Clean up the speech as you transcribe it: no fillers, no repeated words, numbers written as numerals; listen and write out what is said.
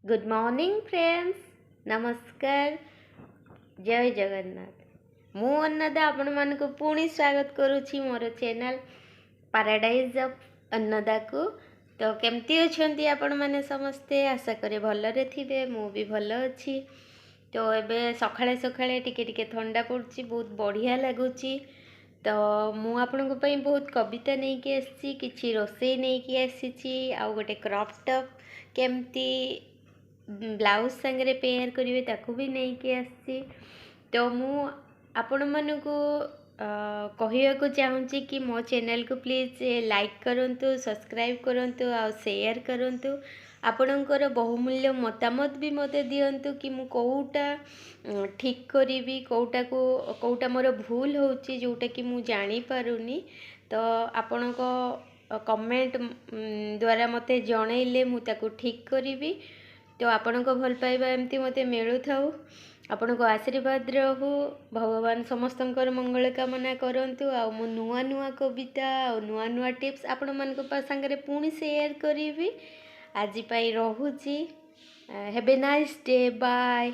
Good morning friends, नमस्कार, जय जगन्नाथ। मु अन्नदा आपण मान को पुणी स्वागत करुछि मोर चैनल पैराडाइज ऑफ अन्नदा को। तो केमती अछंती आपण माने समस्ते, आशा करे भलरे थिबे। मु भी भल अछि। तो एबे सखाळे सखाळे टिके टिके ठंडा पड़ुछि, बहुत बढ़िया लागुछि। तो मु आपनको पई बहुत कविता नहीं के आसी, किछि रोसई नहीं के आसीछि, आ गोटे क्रॉप टॉप केमती ब्लाउज सांगरे पेयर करिवे ताकू भी नहीं के आसी। तो मु आपण मानकु कहिया को चाहूँगी कि मो चैनल को प्लीज़ लाइक करंतु, सब्सक्राइब करंतु आ शेयर करंतु। आपणकर बहुमूल्य मतामत भी मते दियंतु कि मु कोउटा ठीक करिवि, कोउटा मोर भूल होउची जोटा कि मु जानी पारुनी। तो आपणको कमेंट द्वारा मते जणैले मु ताकू ठीक करिवि। तो आपण को भल पाइबा एमती मते मिलु थाउ, आपण को आशीर्वाद रहू। भगवान समस्तंकर मंगल कामना करंतु। आ मु नुआ नुआ कविता आ नुआ नुआ टिप्स आपण मन को संगे पुणी शेयर करिवि। आज पाई रहूची। Have a nice day, bye.